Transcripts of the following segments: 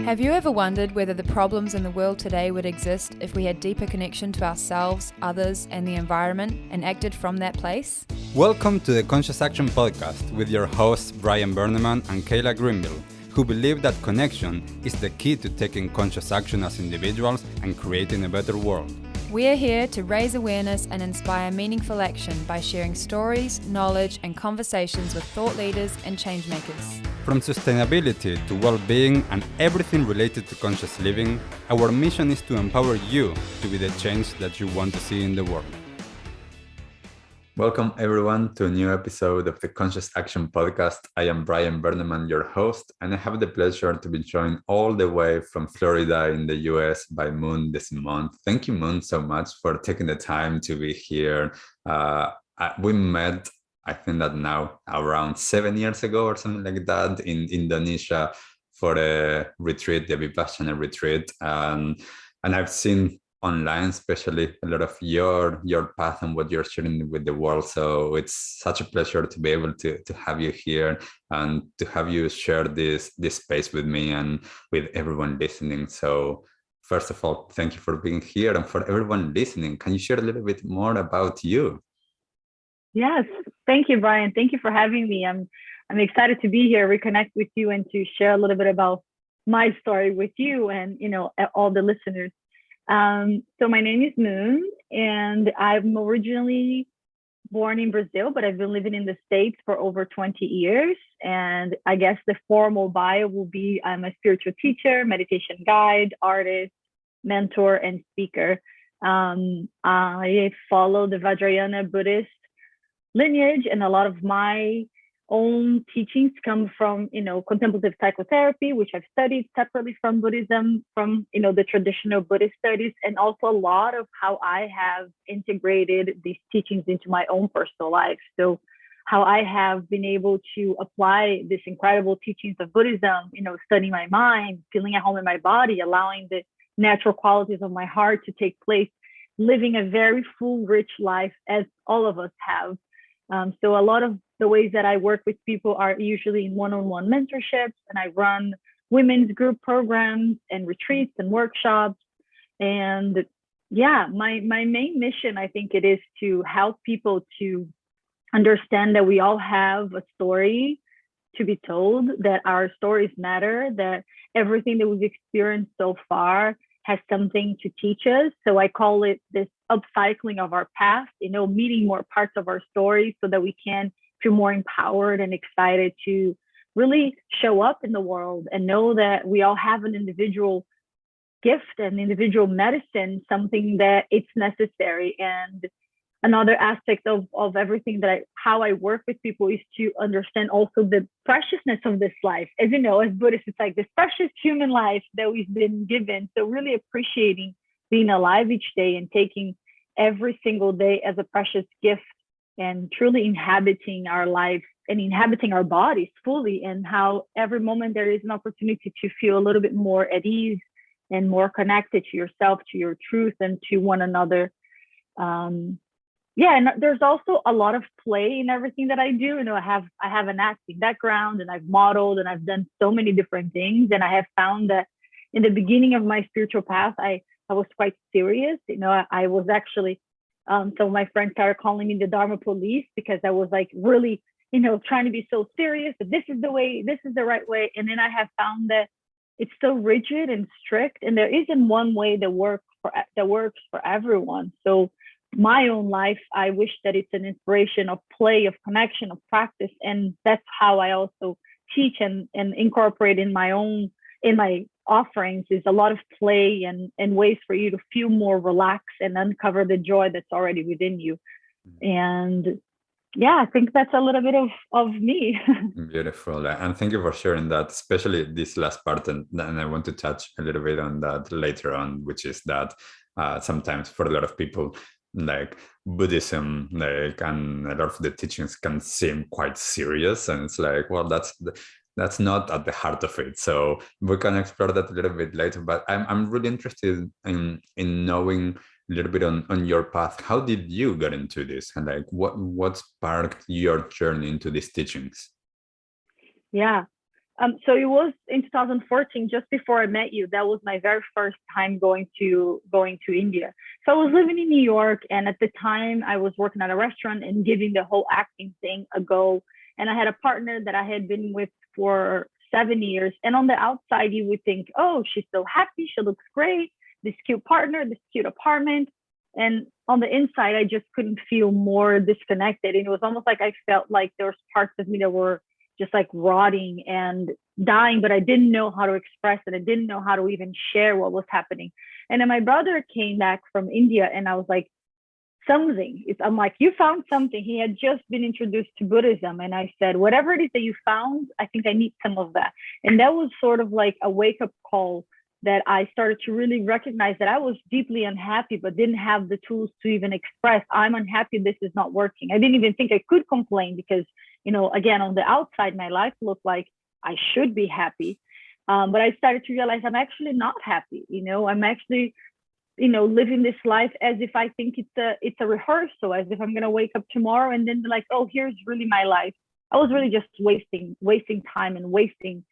Have you ever wondered whether the problems in the world today would exist if we had deeper connection to ourselves, others, and the environment, and acted from that place? Welcome to the Conscious Action Podcast with your hosts Brian Berneman and Kayla Greenville, who believe that connection is the key to taking conscious action as individuals and creating a better world. We are here to raise awareness and inspire meaningful action by sharing stories, knowledge, and conversations with thought leaders and change makers. From sustainability to well-being and everything related to conscious living, our mission is to empower you to be the change that you want to see in the world. Welcome everyone to a new episode of the Conscious Action Podcast. I am Brian Berneman, your host, and I have the pleasure to be joined all the way from Florida in the US by Moun D'Simone. Thank you, Moun, so much for taking the time to be here. We met, I think that now around 7 years ago or something like that in Indonesia for a retreat, the Vipassana retreat. And I've seen online, especially a lot of your path and what you're sharing with the world. So it's such a pleasure to be able to have you here and to have you share this space with me and with everyone listening. So first of all, thank you for being here. And for everyone listening, can you share a little bit more about you? Yes, thank you, Brian. Thank you for having me. I'm excited to be here, reconnect with you, and to share a little bit about my story with you and all the listeners. So my name is Moun, and I'm originally born in Brazil, but I've been living in the States for over 20 years. And I guess the formal bio will be I'm a spiritual teacher, meditation guide, artist, mentor, and speaker. I follow the Vajrayana Buddhist lineage, and a lot of my own teachings come from contemplative psychotherapy, which I've studied separately from Buddhism, from the traditional Buddhist studies, and also a lot of how I have integrated these teachings into my own personal life. So how I have been able to apply these incredible teachings of Buddhism, studying my mind, feeling at home in my body, allowing the natural qualities of my heart to take place, living a very full, rich life as all of us have. So a lot of the ways that I work with people are usually in one-on-one mentorships, and I run women's group programs and retreats and workshops. And yeah, my main mission, I think it is to help people to understand that we all have a story to be told, that our stories matter, that everything that we've experienced so far has something to teach us. So I call it this upcycling of our past, meeting more parts of our story so that we can feel more empowered and excited to really show up in the world and know that we all have an individual gift and individual medicine, something that it's necessary. And another aspect of everything how I work with people is to understand also the preciousness of this life. As you know, as Buddhists, it's like this precious human life that we've been given. So really appreciating being alive each day and taking every single day as a precious gift and truly inhabiting our life and inhabiting our bodies fully, and how every moment there is an opportunity to feel a little bit more at ease and more connected to yourself, to your truth, and to one another. And there's also a lot of play in everything that I do. I have an acting background, and I've modeled, and I've done so many different things. And I have found that in the beginning of my spiritual path, I was quite serious. I was actually, some of my friends started calling me the Dharma police, because I was like really, trying to be so serious that this is the way, this is the right way. And then I have found that it's so rigid and strict, and there isn't one way that works for everyone. So my own life, I wish that it's an inspiration of play, of connection, of practice. And that's how I also teach and incorporate in my offerings, is a lot of play and ways for you to feel more relaxed and uncover the joy that's already within you. And yeah, I think that's a little bit of me. Beautiful. And thank you for sharing that, especially this last part. And I want to touch a little bit on that later on, which is that sometimes for a lot of people, like Buddhism, and a lot of the teachings can seem quite serious. And it's like, well, that's not at the heart of it. So we can explore that a little bit later. But I'm really interested in knowing a little bit on your path. How did you get into this? And what sparked your journey into these teachings? Yeah. So it was in 2014, just before I met you. That was my very first time going to India. So I was living in New York, and at the time I was working at a restaurant and giving the whole acting thing a go. And I had a partner that I had been with for 7 years. And on the outside, you would think, oh, she's so happy, she looks great, this cute partner, this cute apartment. And on the inside, I just couldn't feel more disconnected. And it was almost like I felt like there was parts of me that were just like rotting and dying, but I didn't know how to express it. I didn't know how to even share what was happening. And then my brother came back from India, and I was like, I'm like, you found something. He had just been introduced to Buddhism. And I said, whatever it is that you found, I think I need some of that. And that was sort of like a wake up call, that I started to really recognize that I was deeply unhappy, but didn't have the tools to even express, I'm unhappy, this is not working. I didn't even think I could complain because, again, on the outside, my life looked like I should be happy. But I started to realize I'm actually not happy. I'm actually, living this life as if I think it's a rehearsal, as if I'm going to wake up tomorrow and then be like, oh, here's really my life. I was really just wasting time and wasting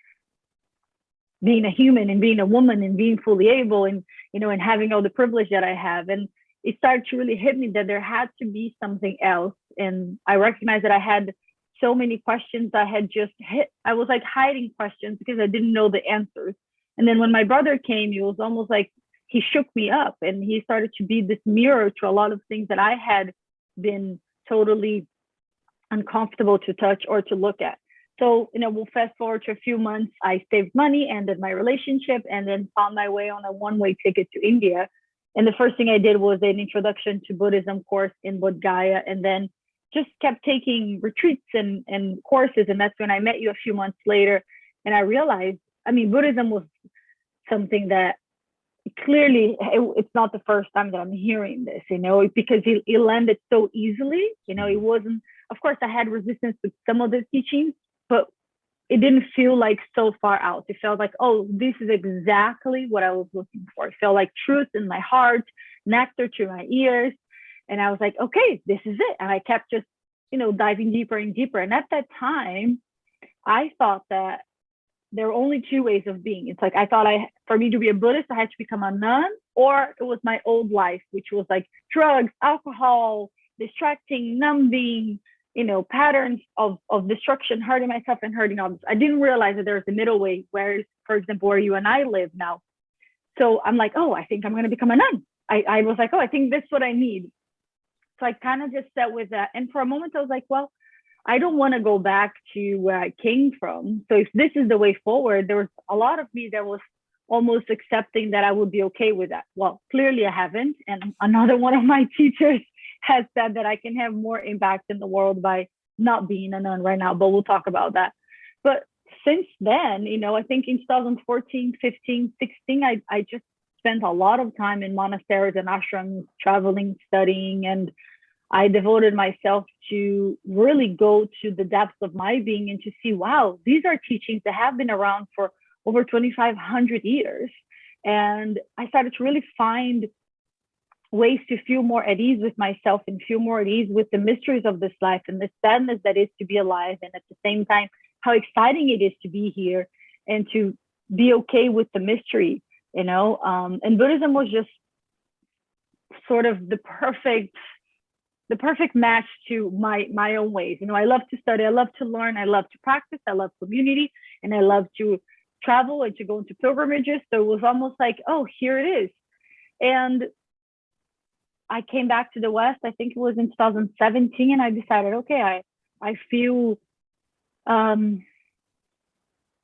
being a human and being a woman and being fully able and, and having all the privilege that I have. And it started to really hit me that there had to be something else. And I recognized that I had so many questions I was like hiding questions because I didn't know the answers. And then when my brother came, it was almost like he shook me up, and he started to be this mirror to a lot of things that I had been totally uncomfortable to touch or to look at. So, we'll fast forward to a few months. I saved money, ended my relationship, and then found my way on a one-way ticket to India. And the first thing I did was an introduction to Buddhism course in Bodh Gaya, and then just kept taking retreats and courses. And that's when I met you a few months later. And I realized, Buddhism was something that clearly it's not the first time that I'm hearing this, because it landed so easily. It wasn't, of course, I had resistance with some of the teachings, but it didn't feel like so far out. It felt like, oh, this is exactly what I was looking for. It felt like truth in my heart, nectar to my ears. And I was like, okay, this is it. And I kept just, diving deeper and deeper. And at that time, I thought that there were only two ways of being. It's like, I thought for me to be a Buddhist, I had to become a nun, or it was my old life, which was like drugs, alcohol, distracting, numbing, patterns of destruction, hurting myself and hurting others. I didn't realize that there was a middle way, where, for example, where you and I live now. So I'm like, oh, I think I'm going to become a nun. I was like, oh, I think that's what I need. So I kind of just sat with that. And for a moment, I was like, well, I don't want to go back to where I came from. So if this is the way forward, there was a lot of me that was almost accepting that I would be okay with that. Well, clearly I haven't. And another one of my teachers has said that I can have more impact in the world by not being a nun right now, but we'll talk about that. But since then, I think in 2014, 15, 16, I just spent a lot of time in monasteries and ashrams, traveling, studying, and I devoted myself to really go to the depths of my being and to see, wow, these are teachings that have been around for over 2,500 years. And I started to really find ways to feel more at ease with myself and feel more at ease with the mysteries of this life and the sadness that is to be alive. And at the same time, how exciting it is to be here and to be okay with the mystery, and Buddhism was just sort of the perfect match to my own ways. I love to study, I love to learn, I love to practice, I love community, and I love to travel and to go into pilgrimages. So it was almost like, oh, here it is. And I came back to the West, I think it was in 2017, and I decided, okay, I feel, I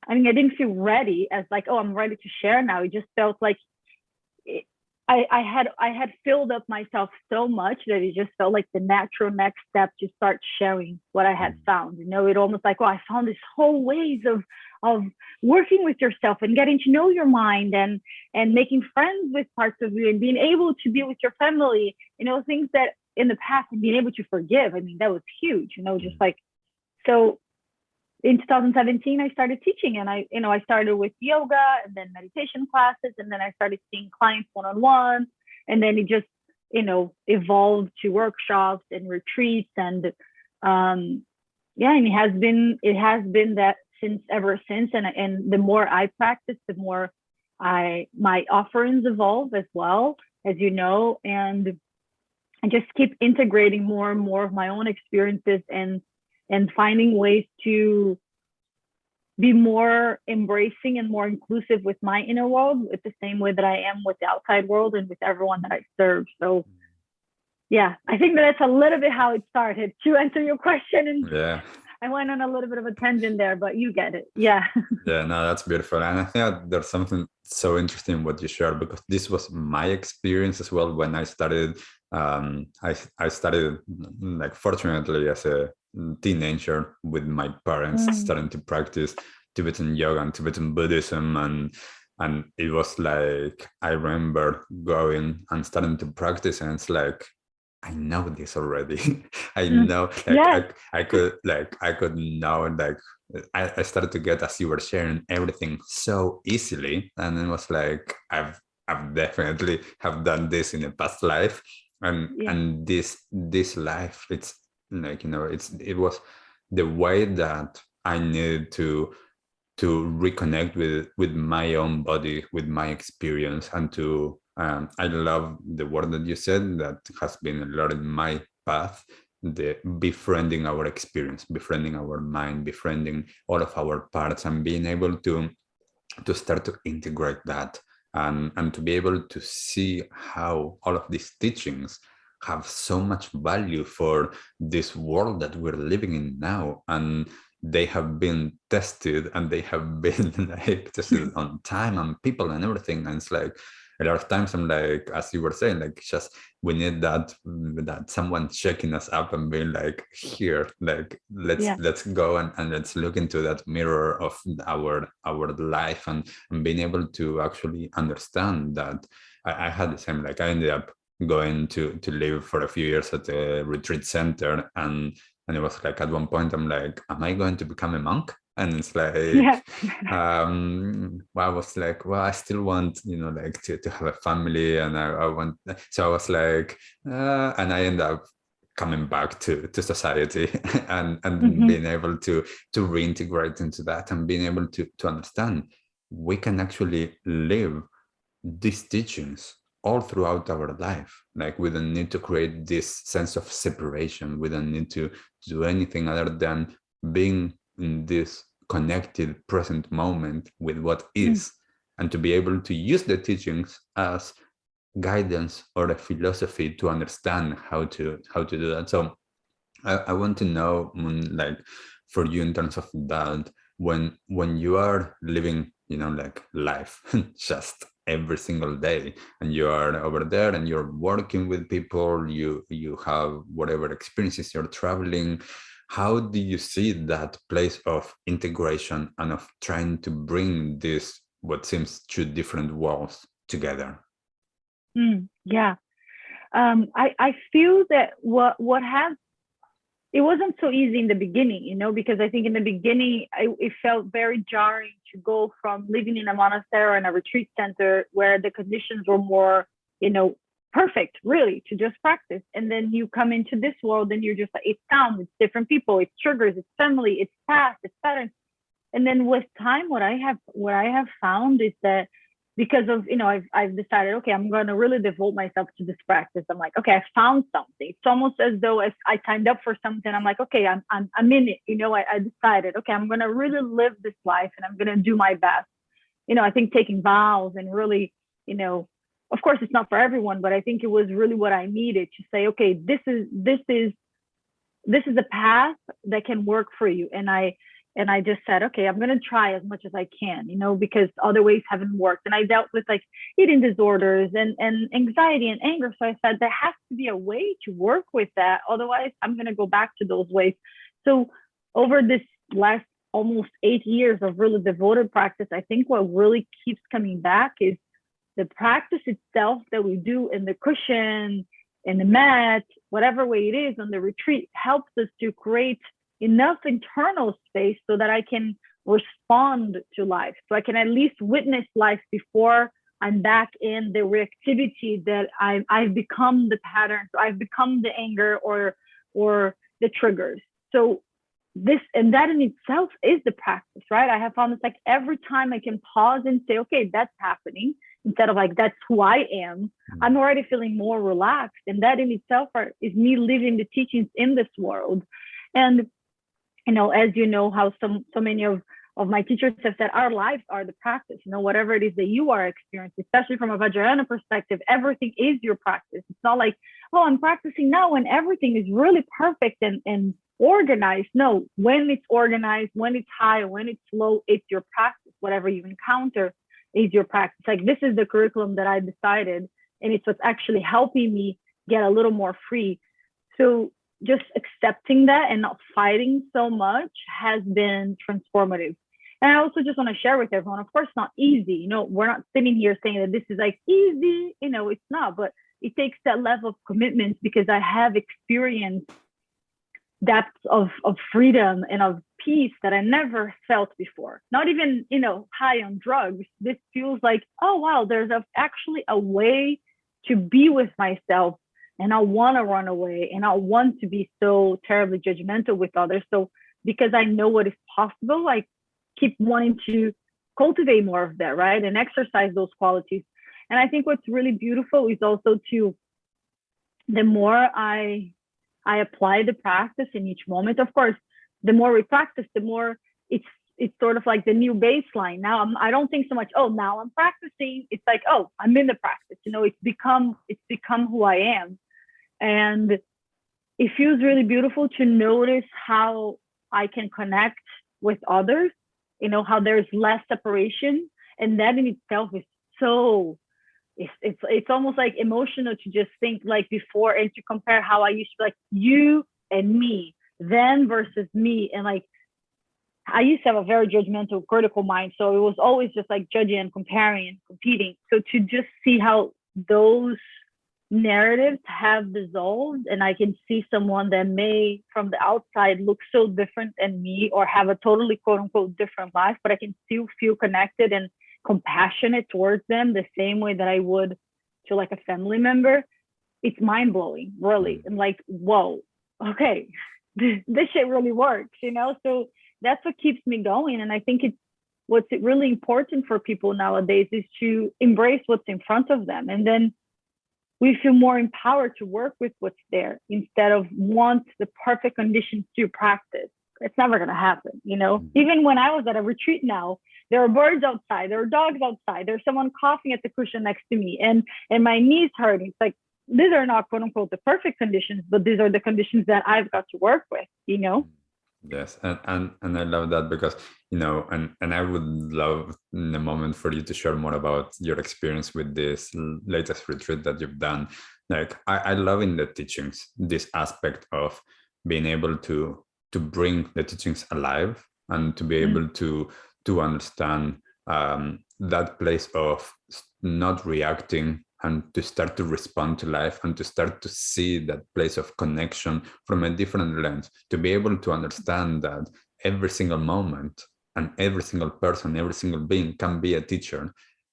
didn't feel ready as like, oh, I'm ready to share now. It just felt like I had filled up myself so much that it just felt like the natural next step to start sharing what I had found. It almost like, oh, I found this whole ways of working with yourself and getting to know your mind and making friends with parts of you and being able to be with your family, things that in the past, and being able to forgive. That was huge, just like, so in 2017, I started teaching, and I started with yoga and then meditation classes, and then I started seeing clients one-on-one, and then it just, evolved to workshops and retreats, and and it has been that ever since. And the more I practice, the more my offerings evolve as well, as you know, and I just keep integrating more and more of my own experiences and finding ways to be more embracing and more inclusive with my inner world, with the same way that I am with the outside world and with everyone that I serve. So yeah, I think that's a little bit how it started, to answer your question. And Yeah. I went on a little bit of a tangent there, but you get it. Yeah. Yeah, no, that's beautiful. And I think that there's something so interesting what you shared, because this was my experience as well when I started. I started, like, fortunately, as a teenager with my parents, starting to practice Tibetan yoga and Tibetan Buddhism, and it was like I remember going and starting to practice, and it's like, I know this already. I know, like, Yes. I could know, like, I started to get, as you were sharing, everything so easily, and it was like I've definitely have done this in a past life, and this life, it's like, it was the way that I needed to reconnect with my own body, with my experience, and to I love the word that you said that has been a lot in my path, the befriending our experience, befriending our mind, befriending all of our parts, and being able to start to integrate that, and to be able to see how all of these teachings have so much value for this world that we're living in now. And they have been tested, and they have been like tested on time and people and everything. And it's like, a lot of times I'm like, as you were saying, like, just we need that someone checking us up and being like, here, like, let's go and let's look into that mirror of our life, and being able to actually understand that. I had the same, like, I ended up going to live for a few years at a retreat center, and it was like, at one point I'm like, am I going to become a monk? And it's like, well, I was like, well, I still want, like, to have a family, and I want, so I was like, and I end up coming back to society, and being able to reintegrate into that, and being able to understand we can actually live these teachings all throughout our life. Like, we don't need to create this sense of separation. We don't need to do anything other than being in this connected present moment with what is, and to be able to use the teachings as guidance or a philosophy to understand how to do that. So I want to know, like, for you, in terms of that, when you are living, like, life just every single day, and you are over there and you're working with people, you have whatever experiences, you're traveling, how do you see that place of integration and of trying to bring this, what seems two different worlds, together? Yeah. I feel that what has, it wasn't so easy in the beginning, because I think in the beginning, it felt very jarring to go from living in a monastery and a retreat center where the conditions were more, perfect, really, to just practice. And then you come into this world and you're just like, it's sound, it's different people, it's triggers, it's family, it's past, it's patterns. And then with time, what I have found is that, because of, I've decided, okay, I'm going to really devote myself to this practice. I'm like, okay, I found something. It's almost as though if I signed up for something, I'm like, okay, I'm in it. I decided, okay, I'm going to really live this life, and I'm going to do my best. I think taking vows and really, of course it's not for everyone, but I think it was really what I needed to say, okay, this is a path that can work for you. And I just said, okay, I'm going to try as much as I can, because other ways haven't worked. And I dealt with, like, eating disorders and anxiety and anger. So I said, there has to be a way to work with that. Otherwise, I'm going to go back to those ways. So over this last almost 8 years of really devoted practice, I think what really keeps coming back is the practice itself that we do in the cushion, in the mat, whatever way it is on the retreat, helps us to create enough internal space so that I can respond to life. So I can at least witness life before I'm back in the reactivity that I've become the pattern. So I've become the anger or the triggers. So and that in itself is the practice, right? I have found it's like every time I can pause and say, okay, that's happening, instead of like, that's who I am, I'm already feeling more relaxed. And that in itself is me living the teachings in this world. And, as you know, how so many of my teachers have said, our lives are the practice, whatever it is that you are experiencing, especially from a Vajrayana perspective, everything is your practice. It's not like, oh, I'm practicing now and everything is really perfect and organized. No, when it's organized, when it's high, when it's low, it's your practice. Whatever you encounter is your practice. Like, this is the curriculum that I decided, and it's what's actually helping me get a little more free. So just accepting that and not fighting so much has been transformative. And I also just want to share with everyone, of course, not easy. We're not sitting here saying that this is like easy, it's not, but it takes that level of commitment, because I have experienced depths of freedom and of peace that I never felt before. Not even, high on drugs. This feels like, oh, wow, there's actually a way to be with myself, and I want to run away, and I want to be so terribly judgmental with others. So because I know what is possible, I keep wanting to cultivate more of that, right? And exercise those qualities. And I think what's really beautiful is also the more I apply the practice in each moment. Of course, the more we practice, the more it's sort of like the new baseline. Now I don't think so much, oh, now I'm practicing. It's like, oh, I'm in the practice. It's become who I am. And it feels really beautiful to notice how I can connect with others, how there's less separation. And that in itself is so, it's almost like emotional to just think like before, and to compare how I used to be like you and me then versus me. And like, I used to have a very judgmental, critical mind. So it was always just like judging and comparing and competing. So to just see how those narratives have dissolved, and I can see someone that may from the outside look so different than me, or have a totally quote unquote different life, but I can still feel connected and compassionate towards them the same way that I would to like a family member. It's mind blowing, really. And like, whoa, okay, this shit really works, So that's what keeps me going. And I think what's really important for people nowadays is to embrace what's in front of them. And then we feel more empowered to work with what's there, instead of want the perfect conditions to practice. It's never going to happen, Even when I was at a retreat now, there are birds outside, there are dogs outside, there's someone coughing at the cushion next to me, and my knees hurting. It's like, these are not quote unquote the perfect conditions, but these are the conditions that I've got to work with, Yes, and I love that, because and I would love in a moment for you to share more about your experience with this latest retreat that you've done. Like, I love in the teachings this aspect of being able to bring the teachings alive, and to be able to understand that place of not reacting, and to start to respond to life, and to start to see that place of connection from a different lens, to be able to understand that every single moment and every single person, every single being can be a teacher.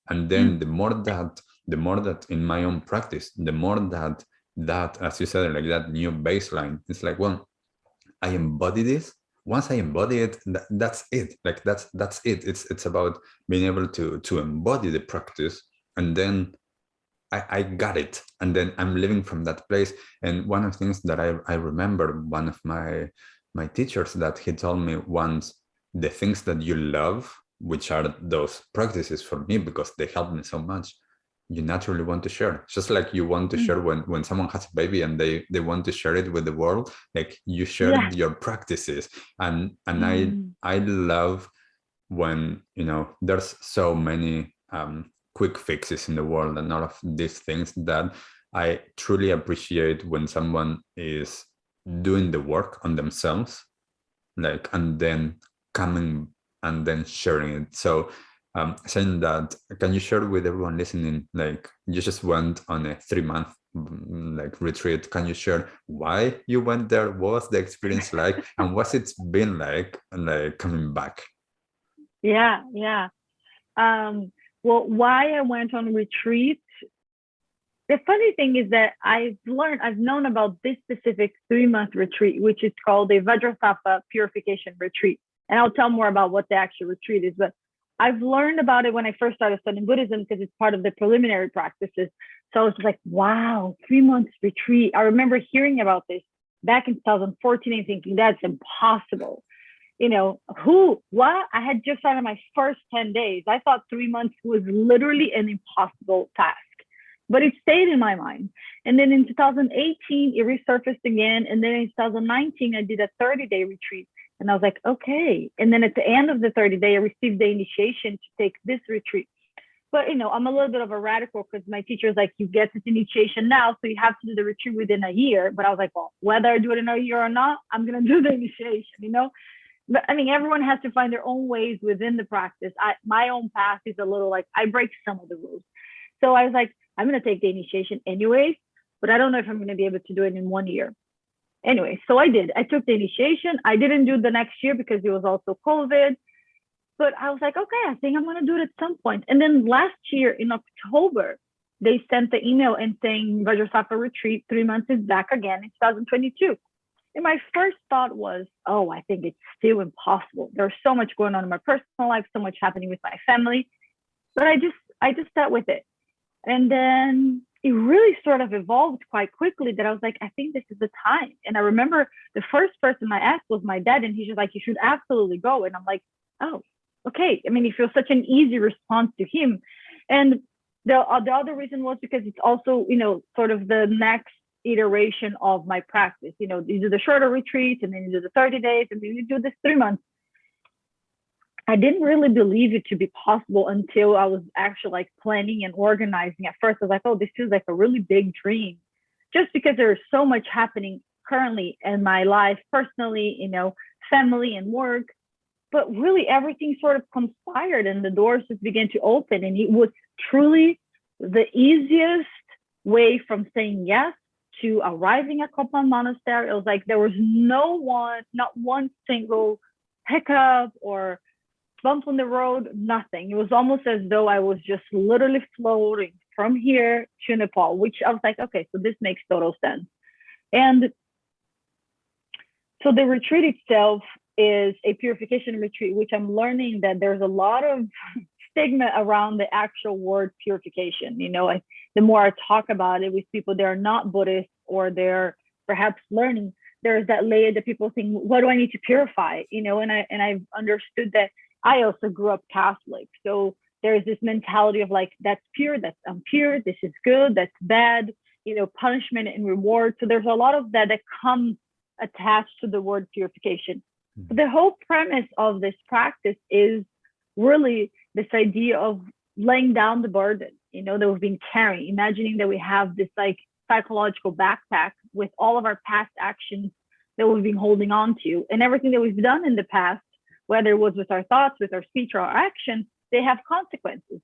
And then the more that in my own practice, the more that, as you said, like that new baseline, it's like, well, I embody this. Once I embody it, that's it. Like that's it. It's about being able to embody the practice, and then I got it, and then I'm living from that place. And one of the things that I remember, one of my teachers, that he told me once, the things that you love, which are those practices for me, because they help me so much, you naturally want to share. Just like you want to share when someone has a baby and they want to share it with the world, like you share your practices. And I love when, there's so many quick fixes in the world and all of these things, that I truly appreciate when someone is doing the work on themselves, like, and then coming and then sharing it. So saying that, can you share with everyone listening, like, you just went on a 3-month like retreat. Can you share why you went there? What was the experience like, and what's it's been like coming back? Well, why I went on retreat, the funny thing is that I've known about this specific 3-month retreat, which is called the Vajrasattva Purification Retreat. And I'll tell more about what the actual retreat is, but I've learned about it when I first started studying Buddhism because it's part of the preliminary practices. So I was like, wow, 3 months retreat. I remember hearing about this back in 2014 and thinking that's impossible. What? I had just started my first 10 days. I thought 3 months was literally an impossible task, but it stayed in my mind. And then in 2018, it resurfaced again. And then in 2019, I did a 30-day retreat. And I was like, okay. And then at the end of the 30-day, I received the initiation to take this retreat. But, I'm a little bit of a radical because my teacher is like, you get this initiation now, so you have to do the retreat within a year. But I was like, well, whether I do it in a year or not, I'm going to do the initiation, But everyone has to find their own ways within the practice. My own path is a little like, I break some of the rules. So I was like, I'm going to take the initiation anyways, but I don't know if I'm going to be able to do it in 1 year. Anyway, so I did. I took the initiation. I didn't do the next year because it was also COVID. But I was like, okay, I think I'm going to do it at some point. And then last year in October, they sent the email and saying Vajrasattva retreat 3 months is back again in 2022. And my first thought was, oh, I think it's still impossible. There's so much going on in my personal life, so much happening with my family. But I just sat with it. And then it really sort of evolved quite quickly that I was like, I think this is the time. And I remember the first person I asked was my dad, and he's just like, you should absolutely go. And I'm like, oh, okay. It feels such an easy response to him. And the other reason was because it's also, sort of the next iteration of my practice. You do the shorter retreats, and then you do the 30 days, and then you do this 3 months. I didn't really believe it to be possible until I was actually like planning and organizing. At first, I was like, oh, this feels like a really big dream, just because there's so much happening currently in my life, personally, family and work. But really everything sort of conspired and the doors just began to open. And it was truly the easiest way from saying yes to arriving at Kopan Monastery. It was like there was not one single hiccup or bump on the road, nothing. It was almost as though I was just literally floating from here to Nepal, which I was like, okay, so this makes total sense. And so the retreat itself is a purification retreat, which I'm learning that there's a lot of stigma around the actual word purification. The more I talk about it with people that are not Buddhist or they're perhaps learning, there's that layer that people think, what do I need to purify? And I've understood that I also grew up Catholic. So there's this mentality of like, that's pure, that's impure, this is good, that's bad, punishment and reward. So there's a lot of that comes attached to the word purification. But the whole premise of this practice is really this idea of laying down the burden, that we've been carrying, imagining that we have this like psychological backpack with all of our past actions that we've been holding on to, and everything that we've done in the past, whether it was with our thoughts, with our speech, or our actions, they have consequences.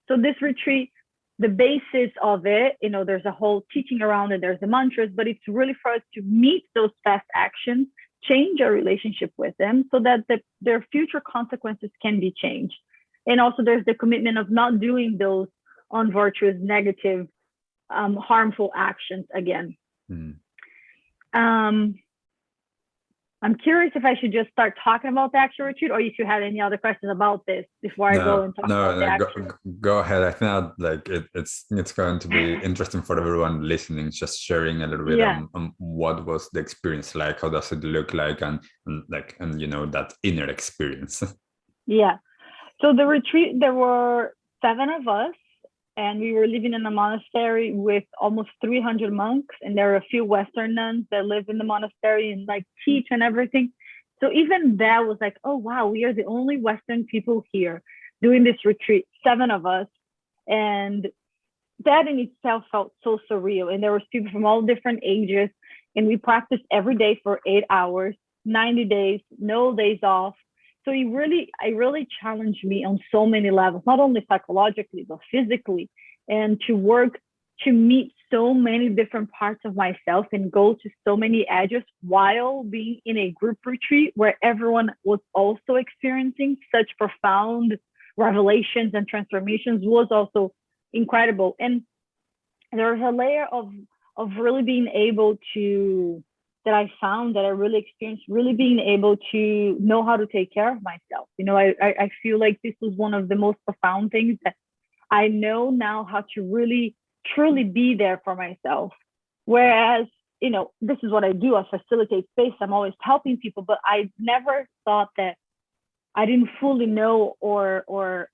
So this retreat, the basis of it, there's a whole teaching around it, there's the mantras, but it's really for us to meet those past actions, change our relationship with them so that their future consequences can be changed. And also there's the commitment of not doing those unvirtuous, negative, harmful actions again. I'm curious if I should just start talking about the actual retreat, or if you have any other questions about this before I go and talk about the actual. Go ahead. I think it's going to be interesting for everyone listening, just sharing a little bit on what was the experience like, how does it look like, and that inner experience. Yeah. So the retreat, there were 7 of us, and we were living in a monastery with almost 300 monks. And there are a few Western nuns that live in the monastery and like teach and everything. So even that was like, oh, wow, we are the only Western people here doing this retreat, 7 of us. And that in itself felt so surreal. And there were people from all different ages. And we practiced every day for 8 hours, 90 days, no days off. So it really challenged me on so many levels, not only psychologically, but physically, and to work to meet so many different parts of myself and go to so many edges while being in a group retreat where everyone was also experiencing such profound revelations and transformations was also incredible. And there's a layer of really being able to, that I found, that I really experienced, really being able to know how to take care of myself. You know, I feel like this was one of the most profound things, that I know now how to really truly be there for myself. Whereas, you know, this is what I do. I facilitate space. I'm always helping people, but I never thought that I didn't fully know or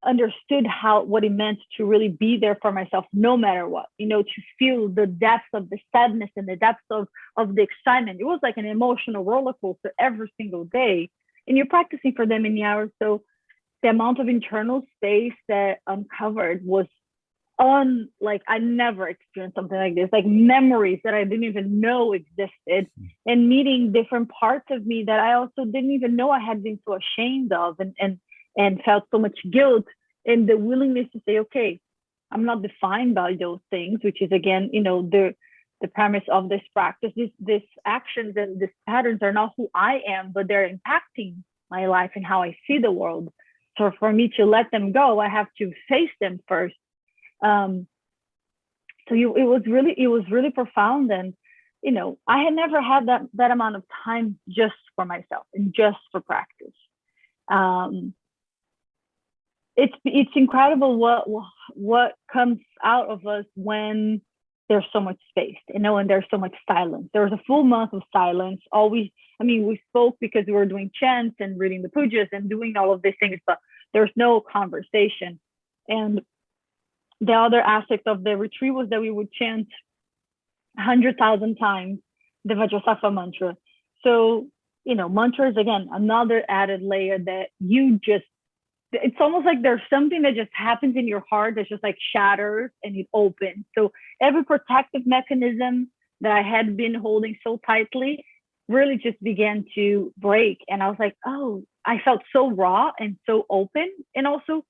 understood what it meant to really be there for myself, no matter what, you know, to feel the depth of the sadness and the depth of the excitement. It was like an emotional roller coaster every single day. And you're practicing for that many hours. So the amount of internal space that uncovered was like, I never experienced something like this, like memories that I didn't even know existed, and meeting different parts of me that I also didn't even know I had been so ashamed of, and felt so much guilt, and the willingness to say, okay, I'm not defined by those things, which is, again, you know, the premise of this practice. This actions and these patterns are not who I am, but they're impacting my life and how I see the world. So for me to let them go, I have to face them first. So it was really profound. And, you know, I had never had that amount of time just for myself and just for practice. It's incredible what comes out of us when there's so much space, you know, and there's so much silence. There was a full month of silence. We spoke because we were doing chants and reading the pujas and doing all of these things, but there's no conversation. And the other aspect of the retreat was that we would chant 100,000 times the Vajrasattva mantra. So, you know, mantra is, again, another added layer that it's almost like there's something that just happens in your heart that just like shatters and it opens. So every protective mechanism that I had been holding so tightly really just began to break. And I was like, oh, I felt so raw and so open. And also,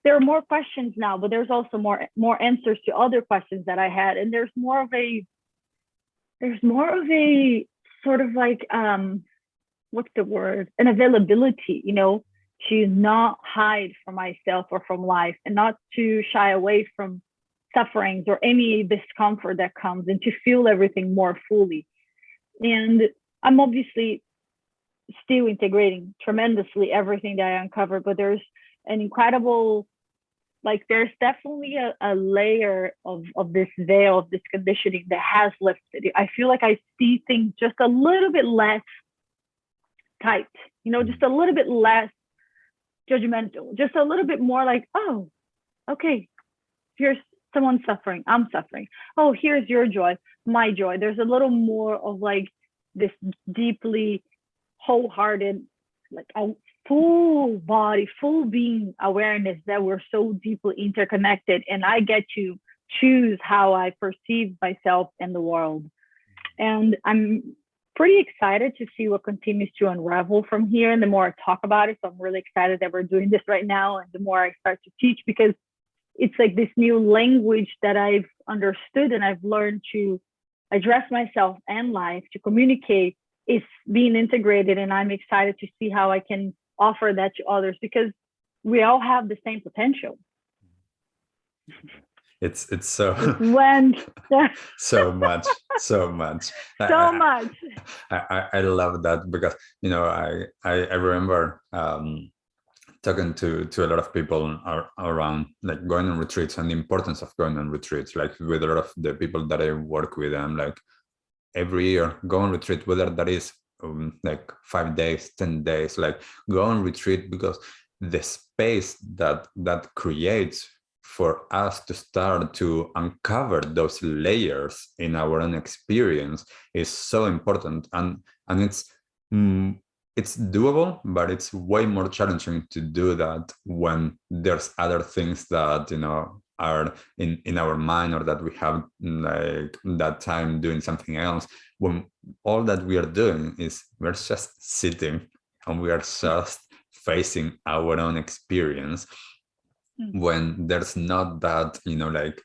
there are more questions now, but there's also more answers to other questions that I had. And there's more of a sort of like, what's the word? An availability, you know, to not hide from myself or from life, and not to shy away from sufferings or any discomfort that comes, and to feel everything more fully. And I'm obviously still integrating tremendously everything that I uncovered, but there's an incredible, like, there's definitely a layer of this veil, of this conditioning that has lifted. I feel like I see things just a little bit less tight, you know, just a little bit less judgmental, just a little bit more like, oh, okay, here's someone suffering, I'm suffering. Oh, here's your joy, my joy. There's a little more of like this deeply wholehearted, like a full body, full being awareness that we're so deeply interconnected, and I get to choose how I perceive myself and the world. And I'm pretty excited to see what continues to unravel from here. And the more I talk about it, so I'm really excited that we're doing this right now. And the more I start to teach, because it's like this new language that I've understood and I've learned to address myself and life, to communicate, is being integrated. And I'm excited to see how I can offer that to others, because we all have the same potential. It's so when so much. I love that, because, you know, I remember talking to a lot of people around like going on retreats and the importance of going on retreats. Like with a lot of the people that I work with, I'm like, every year go on retreat, whether that is like 5 days, 10 days, like go on retreat, because the space that creates for us to start to uncover those layers in our own experience is so important. And it's doable, but it's way more challenging to do that when there's other things that, you know, are in our mind, or that we have like that time doing something else, when all that we are doing is we're just sitting and we are just facing our own experience. When there's not that, you know, like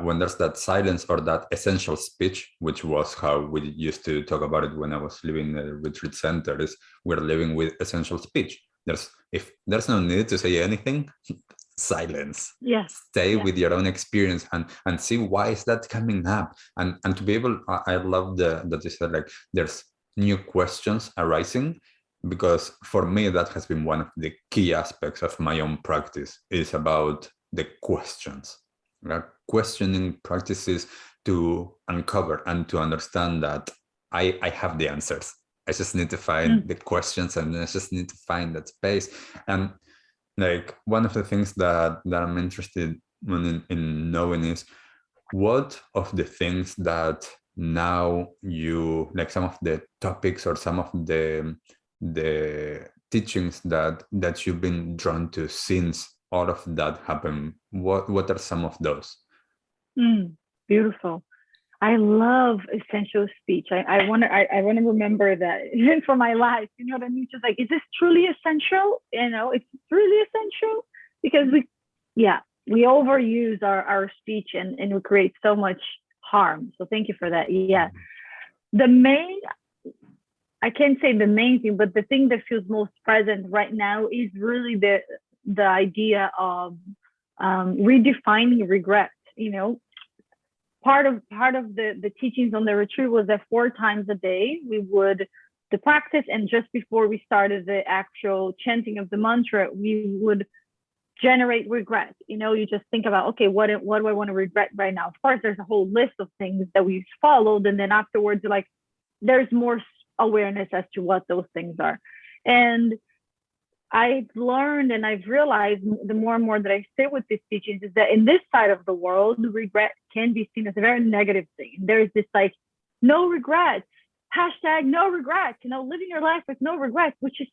when there's that silence or that essential speech, which was how we used to talk about it when I was living in the retreat center, is we're living with essential speech. If there's no need to say anything, silence. Yes. Stay Yes. with your own experience and see why is that coming up. And to be able, I love that you said, like, there's new questions arising, because for me, that has been one of the key aspects of my own practice, is about the questions, right? Questioning practices to uncover and to understand that I have the answers. I just need to find the questions, and I just need to find that space. And like, one of the things that I'm interested in knowing is, what of the things that now you like, some of the topics or some of the teachings that you've been drawn to since all of that happened, what are some of those? Beautiful. I love essential speech. I want to remember that even for my life. You know what I mean? Just like, is this truly essential? You know, it's really essential, because we overuse our speech and we create so much harm. So thank you for that. Yeah. I can't say the main thing, but the thing that feels most present right now is really the idea of redefining regret. You know, part of the teachings on the retreat was that 4 times a day we would the practice, and just before we started the actual chanting of the mantra, we would generate regret. You know, you just think about, okay, what do I want to regret right now? Of course, there's a whole list of things that we've followed, and then afterwards, like, there's more awareness as to what those things are. And I've learned and I've realized the more and more that I sit with these teachings is that in this side of the world, regret can be seen as a very negative thing. There's this like, no regrets, hashtag no regrets, you know, living your life with no regrets, which is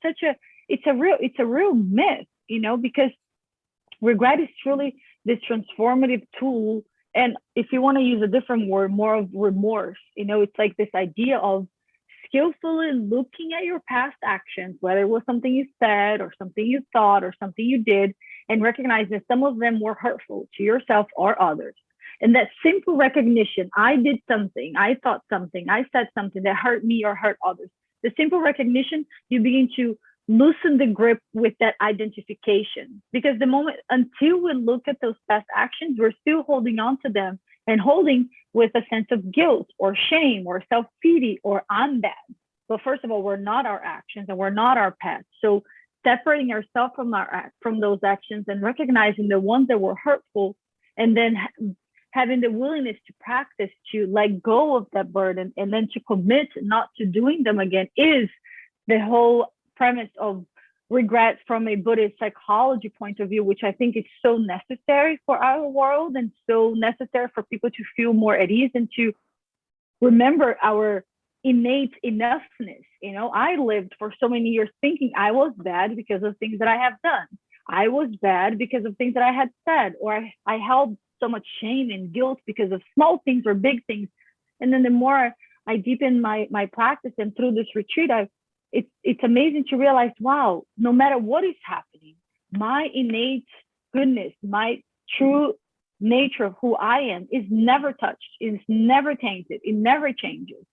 it's a real myth, you know, because regret is truly this transformative tool. And if you want to use a different word, more of remorse, you know, it's like this idea of skillfully looking at your past actions, whether it was something you said or something you thought or something you did, and recognize that some of them were hurtful to yourself or others. And that simple recognition, I did something, I thought something, I said something that hurt me or hurt others. The simple recognition, you begin to loosen the grip with that identification. Because the moment, until we look at those past actions, we're still holding on to them and holding with a sense of guilt or shame or self-pity or I'm bad. But first of all, we're not our actions and we're not our past. So separating ourselves from those actions and recognizing the ones that were hurtful, and then having the willingness to practice to let go of that burden and then to commit not to doing them again, is the whole premise of regret from a Buddhist psychology point of view, which I think is so necessary for our world and so necessary for people to feel more at ease and to remember our innate enoughness. You know, I lived for so many years thinking I was bad because of things that I have done. I was bad because of things that I had said, or I held so much shame and guilt because of small things or big things. And then the more I deepen my practice and through this retreat, it's amazing to realize, wow, no matter what is happening, my innate goodness, my true nature of who I am is never touched, is never tainted, it never changes.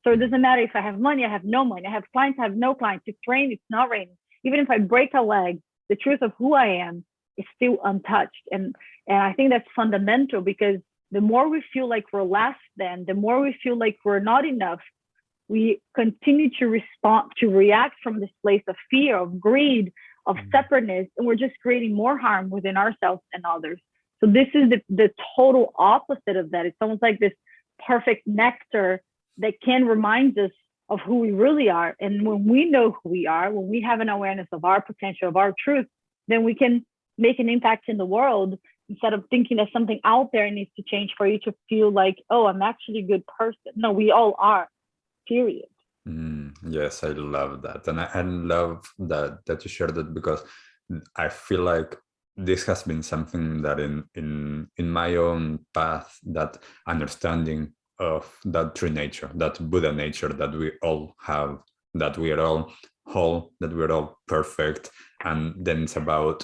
So it doesn't matter if I have money, I have no money, I have clients, I have no clients, it's raining, it's not raining. Even if I break a leg, the truth of who I am is still untouched. And I think that's fundamental, because the more we feel like we're less than, the more we feel like we're not enough, we continue to react from this place of fear, of greed, of separateness, and we're just creating more harm within ourselves and others. So this is the total opposite of that. It's almost like this perfect nectar that can remind us of who we really are. And when we know who we are, when we have an awareness of our potential, of our truth, then we can make an impact in the world, instead of thinking that something out there needs to change for you to feel like, oh, I'm actually a good person. No, we all are. Period. Yes, I love that. And I love that you shared that, because I feel like this has been something that in my own path, that understanding of that true nature, that Buddha nature that we all have, that we are all whole, that we're all perfect. And then it's about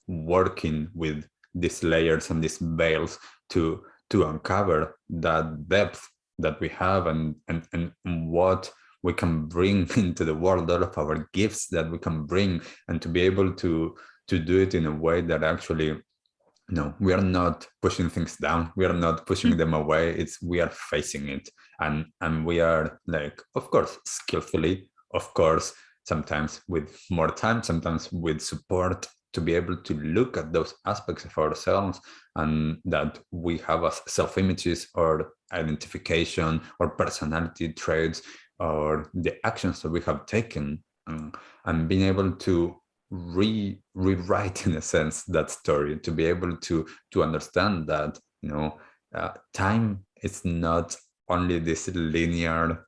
working with these layers and these veils to uncover that depth that we have, and what we can bring into the world, all of our gifts that we can bring, and to be able to to do it in a way that actually, no, we are not pushing things down, we are not pushing them away, we are facing it, and we are like, of course, skillfully, of course, sometimes with more time, sometimes with support, to be able to look at those aspects of ourselves and that we have as self-images or identification or personality traits or the actions that we have taken, and being able to rewrite, in a sense, that story, to be able to understand that, time is not only this linear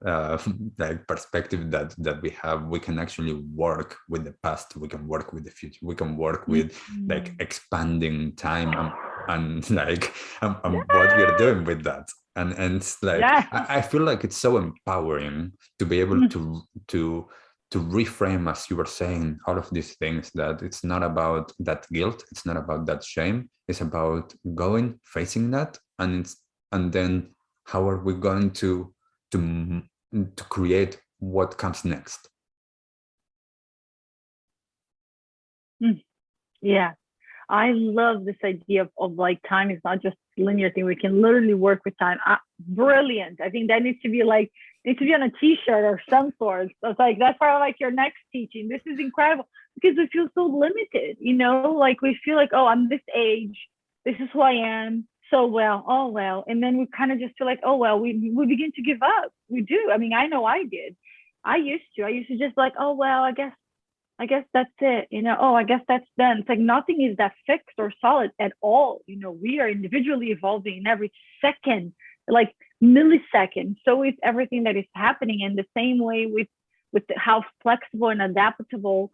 like perspective that we have. We can actually work with the past, we can work with the future, we can work with like expanding time, and like what we are doing with that, and it's like, I feel like it's so empowering to be able to reframe, as you were saying, all of these things, that it's not about that guilt, it's not about that shame, it's about going, facing that, and then how are we going to create what comes next. Yeah, I love this idea of like time is not just a linear thing. We can literally work with time. Brilliant. I think that needs to be on a t-shirt or some sort. So it's like, that's part of like your next teaching. This is incredible, because we feel so limited, like we feel like, oh, I'm this age, this is who I am, so well, and then we kind of just feel like, oh well, we begin to give up. We do. I mean, I know I did. I used to just like, oh well, I guess that's it, oh, I guess that's done. It's like nothing is that fixed or solid at all. We are individually evolving in every second, like millisecond. So is everything that is happening. In the same way with how flexible and adaptable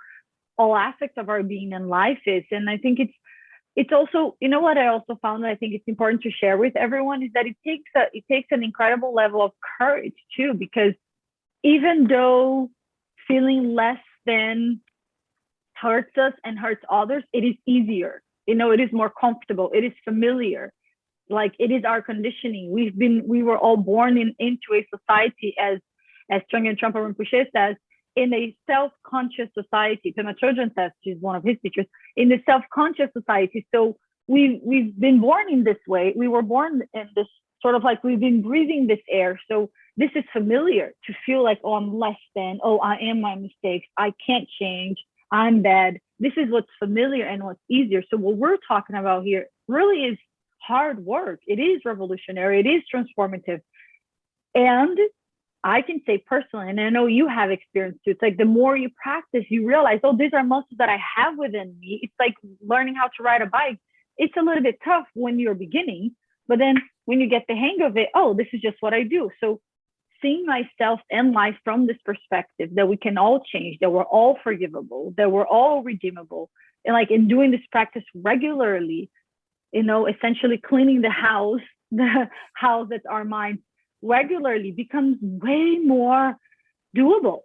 all aspects of our being and life is. And I think it's also, what I also found that I think it's important to share with everyone is that it takes an incredible level of courage too, because even though feeling less than hurts us and hurts others, it is easier. It is more comfortable. It is familiar. Like, it is our conditioning. We were all born into a society, as Trungpa Rinpoche says, in a self-conscious society. Pema Chodron says, she's one of his teachers, in the self-conscious society. So we've been born in this way. We were born in this sort of like, we've been breathing this air. So this is familiar to feel like, oh, I'm less than, oh, I am my mistakes, I can't change, I'm bad. This is what's familiar and what's easier. So what we're talking about here really is hard work. It is revolutionary. It is transformative. And I can say personally, and I know you have experience too, it's like the more you practice, you realize, oh, these are muscles that I have within me. It's like learning how to ride a bike. It's a little bit tough when you're beginning, but then when you get the hang of it, oh, this is just what I do. So seeing myself and life from this perspective, that we can all change, that we're all forgivable, that we're all redeemable, and like in doing this practice regularly, essentially cleaning the house that's our mind regularly, becomes way more doable,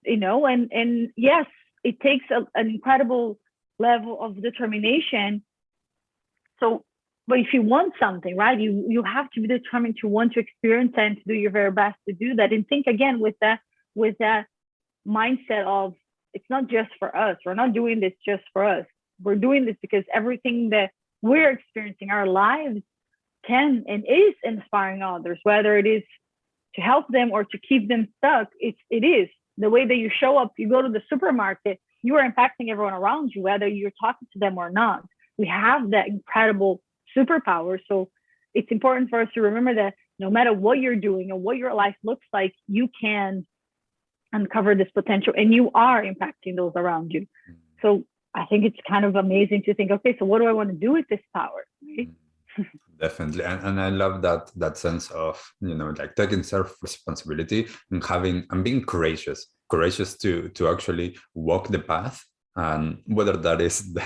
and yes, it takes an incredible level of determination. So, but if you want something, right, you have to be determined to want to experience and to do your very best to do that. And think again with that mindset of, it's not just for us. We're not doing this just for us. We're doing this because everything that we're experiencing, our lives, can and is inspiring others, whether it is to help them or to keep them stuck. It is the way that you show up. You go to the supermarket, you are impacting everyone around you, whether you're talking to them or not. We have that incredible superpower. So it's important for us to remember that no matter what you're doing or what your life looks like, you can uncover this potential and you are impacting those around you. So I think it's kind of amazing to think, okay, so what do I want to do with this power? Right? Definitely. And I love that sense of, like taking self-responsibility and being courageous to actually walk the path. And whether that is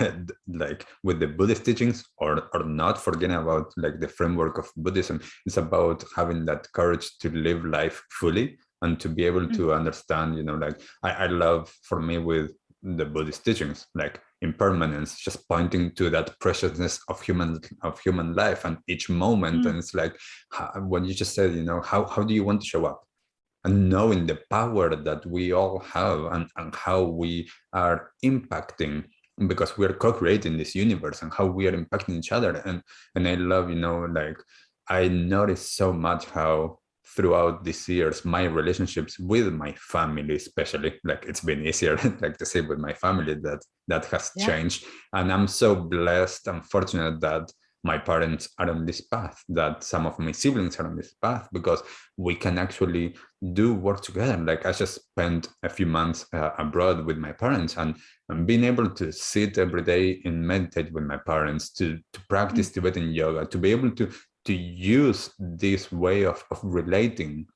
like with the Buddhist teachings or not, forgetting about like the framework of Buddhism, it's about having that courage to live life fully and to be able to understand, like I love, for me, with the Buddhist teachings, like impermanence, just pointing to that preciousness of human life and each moment. And it's like, when you just said, how do you want to show up? And knowing the power that we all have and how we are impacting because we're co-creating this universe and how we are impacting each other. And I love, like I noticed so much how throughout these years, my relationships with my family, especially, like it's been easier, like to say with my family, that has changed. And I'm so blessed and fortunate that my parents are on this path, that some of my siblings are on this path, because we can actually do work together. Like I just spent a few months abroad with my parents, and being able to sit every day and meditate with my parents, to practice Tibetan yoga, to be able to use this way of relating,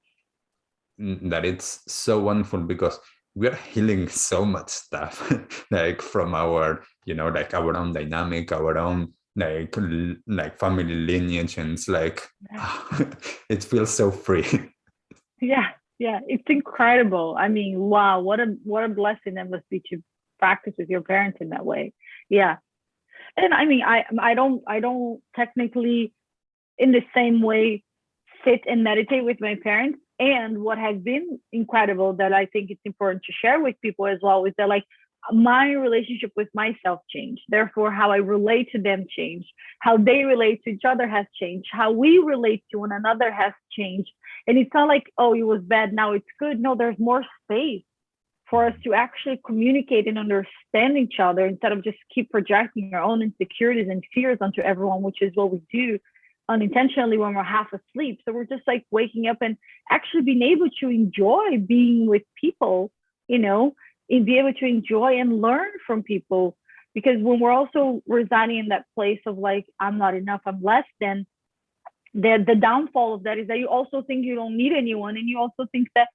that it's so wonderful, because we are healing so much stuff, like from our, like our own dynamic, our own like family lineage, and it's like it feels so free. Yeah, it's incredible. I mean, wow, what a blessing that must be to practice with your parents in that way. Yeah. And I mean, I don't technically in the same way sit and meditate with my parents. And what has been incredible that I think it's important to share with people as well is that, like, my relationship with myself changed. Therefore, how I relate to them changed. How they relate to each other has changed. How we relate to one another has changed. And it's not like, oh, it was bad, now it's good. No, there's more space for us to actually communicate and understand each other, instead of just keep projecting our own insecurities and fears onto everyone, which is what we do unintentionally when we're half asleep. So we're just like waking up and actually being able to enjoy being with people, and be able to enjoy and learn from people. Because when we're also residing in that place of like, I'm not enough, I'm less than, the downfall of that is that you also think you don't need anyone. And you also think that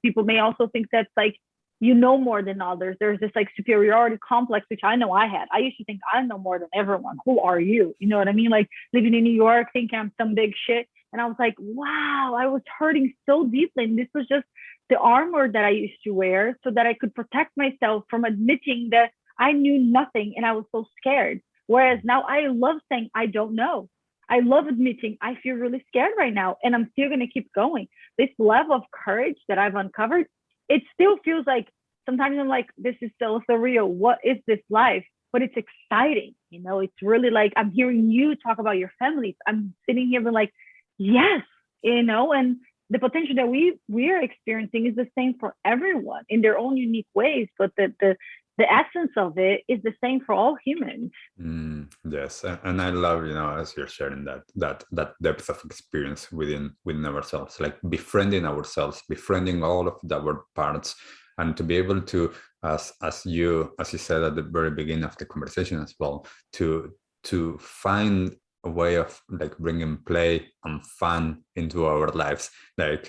people may also think that's like, more than others. There's this like superiority complex, which I know I had. I used to think I know more than everyone. Who are you? You know what I mean? Like living in New York, thinking I'm some big shit. And I was like, wow, I was hurting so deeply. And this was just the armor that I used to wear so that I could protect myself from admitting that I knew nothing and I was so scared. Whereas now I love saying I don't know. I love admitting I feel really scared right now, and I'm still going to keep going. This level of courage that I've uncovered, it still feels like sometimes I'm like, this is so surreal. What is this life? But it's exciting. It's really like I'm hearing you talk about your families. I'm sitting here and like, yes, and the potential that we are experiencing is the same for everyone in their own unique ways. But the essence of it is the same for all humans. Yes, and I love, as you're sharing that depth of experience within ourselves, like befriending ourselves, befriending all of our parts, and to be able to, as you said at the very beginning of the conversation as well, to find a way of like bringing play and fun into our lives. Like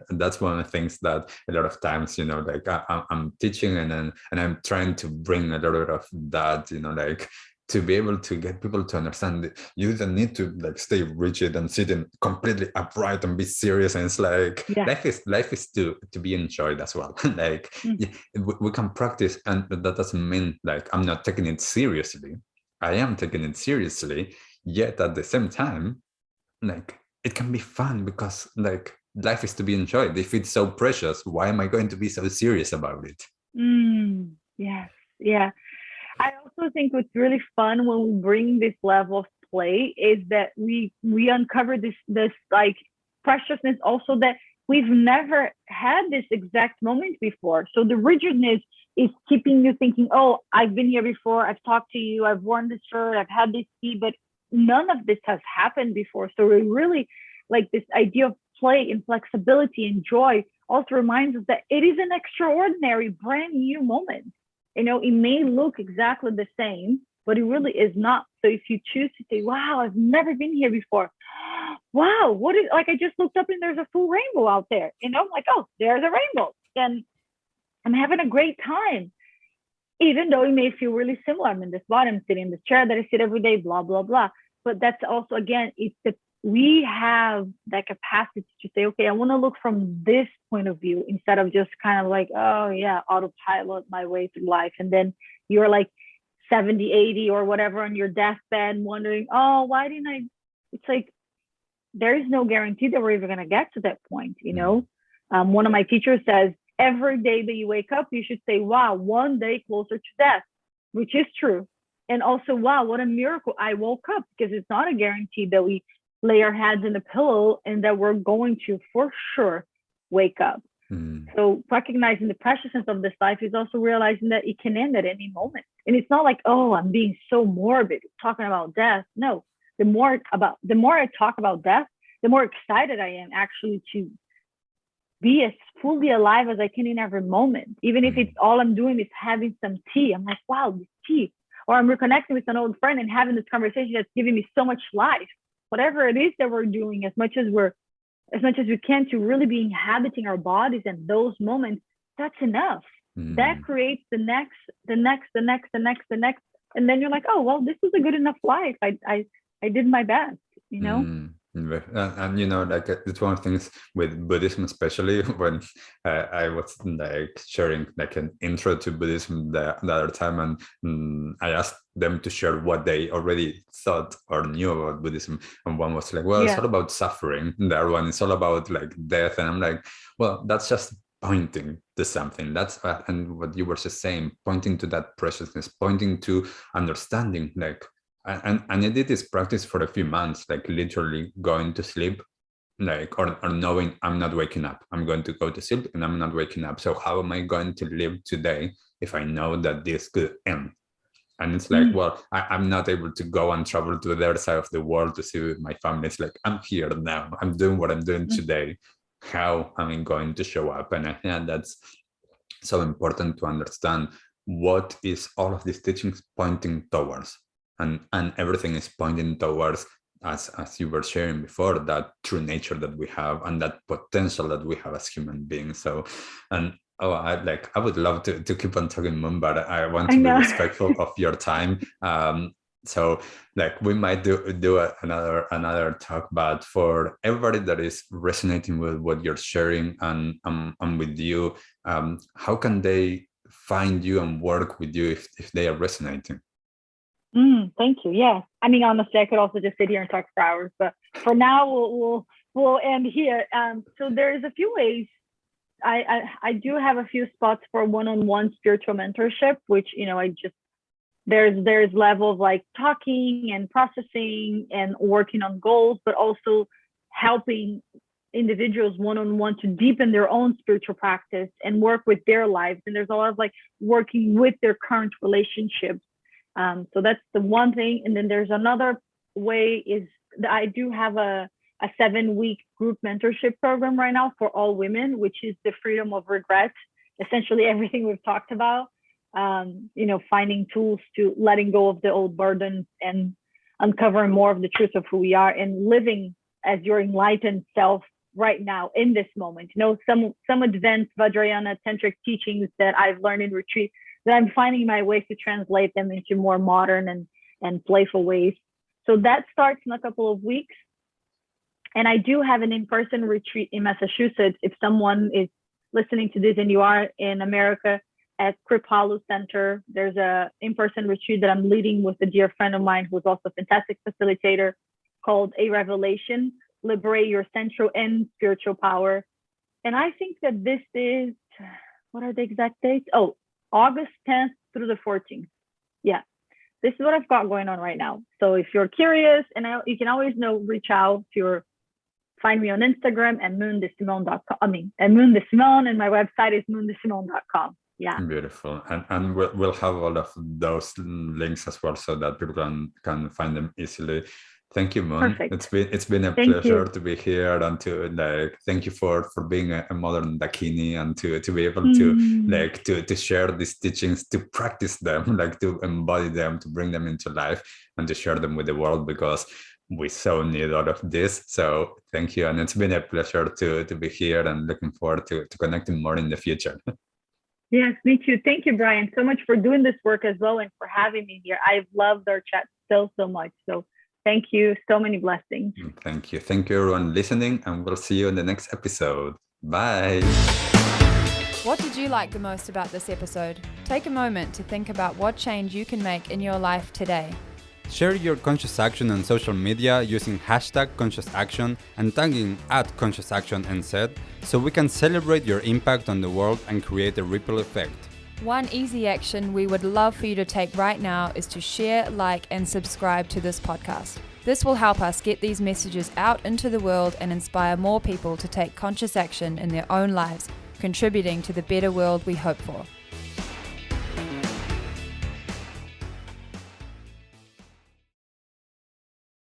that's one of the things that a lot of times, like I'm teaching and I'm trying to bring a lot of that, like to be able to get people to understand that you don't need to like stay rigid and sitting completely upright and be serious. And it's like life is to be enjoyed as well. Like we can practice, and that doesn't mean like I'm not taking it seriously. I am taking it seriously. Yet at the same time, like it can be fun, because like life is to be enjoyed. If it's so precious, why am I going to be so serious about it? Yes. Yeah. I also think what's really fun when we bring this level of play is that we uncover this like preciousness also that we've never had this exact moment before. So the rigidness is keeping you thinking, oh, I've been here before, I've talked to you, I've worn this shirt, I've had this tea, but none of this has happened before. So we really like this idea of play and flexibility and joy also reminds us that it is an extraordinary, brand new moment. It may look exactly the same, but it really is not. So if you choose to say, wow, I've never been here before. Wow, what is, like, I just looked up and there's a full rainbow out there. I'm like, oh, there's a rainbow. And I'm having a great time. Even though it may feel really similar. I'm in this spot, I'm sitting in this chair that I sit every day, blah, blah, blah. But that's also, again, it's that we have that capacity to say, okay, I want to look from this point of view instead of just kind of like, oh yeah, autopilot my way through life. And then you're like 70, 80 or whatever on your deathbed wondering, oh, why didn't I? It's like, there is no guarantee that we're even going to get to that point, One of my teachers says, every day that you wake up, you should say, wow, one day closer to death. which is true. And also, wow, what a miracle. I woke up, because it's not a guarantee that we lay our heads in the pillow and that we're going to, for sure, wake up. So recognizing the preciousness of this life is also realizing that it can end at any moment. And it's not like, oh, I'm being so morbid talking about death. No, the more I talk about death, the more excited I am actually to be as fully alive as I can in every moment. Even if it's all I'm doing is having some tea. I'm like, wow, this tea. Or I'm reconnecting with an old friend and having this conversation that's giving me so much life. Whatever it is that we're doing, as much as we can, to really be inhabiting our bodies and those moments, that's enough. That creates the next. And then you're like, oh, well, this is a good enough life. I did my best, you know? And you know, like it's one of the things with Buddhism, especially when I was like sharing like an intro to Buddhism the other time, and I asked them to share what they already thought or knew about Buddhism, and one was like, well, it's all about suffering, and the other one is all about like death, and I'm like, well, that's just pointing to something. That's and what you were just saying, pointing to that preciousness, pointing to understanding, like. And I did this practice for a few months, like literally going to sleep, like or knowing I'm not waking up. I'm going to go to sleep and I'm not waking up. So how am I going to live today if I know that this could end? And it's like, well, I'm not able to go and travel to the other side of the world to see my family. It's like, I'm here now. I'm doing what I'm doing today. How am I going to show up? And I think that's so important to understand what is all of these teachings pointing towards. And everything is pointing towards, as you were sharing before, that true nature that we have and that potential that we have as human beings. So, and I would love to keep on talking, Moon, but I want to be respectful of your time. So like we might do another talk, but for everybody that is resonating with what you're sharing and with you, how can they find you and work with you if they are resonating? Thank you. Yeah. I mean, honestly, I could also just sit here and talk for hours, but for now we'll end here. So there's a few ways. I do have a few spots for one-on-one spiritual mentorship, which, you know, there's level of like talking and processing and working on goals, but also helping individuals one-on-one to deepen their own spiritual practice and work with their lives. And there's a lot of like working with their current relationships. So that's the one thing. And then there's another way is that I do have a 7-week group mentorship program right now for all women, which is the freedom of regret. Essentially everything we've talked about, you know, finding tools to letting go of the old burdens and uncovering more of the truth of who we are and living as your enlightened self right now in this moment. You know, some advanced Vajrayana tantric teachings that I've learned in retreat, that I'm finding my ways to translate them into more modern and playful ways. So that starts in a couple of weeks. And I do have an in-person retreat in Massachusetts. If someone is listening to this and you are in America, at Kripalu Center, there's a in-person retreat that I'm leading with a dear friend of mine who's also a fantastic facilitator, called A Revelation, Liberate Your Central and Spiritual Power. And I think that this is, what are the exact dates? Oh, August 10th through the 14th. Yeah, this is what I've got going on right now. So if you're curious, and you can always reach out to find me on Instagram at moundsimone.com. At Moun D'Simone, and my website is moundsimone.com. Yeah. Beautiful. And we'll have all of those links as well so that people can find them easily. Thank you, Moon. Perfect. It's been a pleasure to be here, and to thank you for being a modern Dakini, and to be able to share these teachings, to practice them, like to embody them, to bring them into life, and to share them with the world, because we so need all of this. So thank you, and it's been a pleasure to be here, and looking forward to connecting more in the future. Yes, me too. Thank you, Brian, so much for doing this work as well, and for having me here. I've loved our chat so much. So thank you. So many blessings. Thank you. Thank you, everyone listening, and we'll see you in the next episode. Bye. What did you like the most about this episode? Take a moment to think about what change you can make in your life today. Share your conscious action on social media using #ConsciousAction and tagging @ConsciousActionNZ so we can celebrate your impact on the world and create a ripple effect. One easy action we would love for you to take right now is to share, like, and subscribe to this podcast. This will help us get these messages out into the world and inspire more people to take conscious action in their own lives, contributing to the better world we hope for.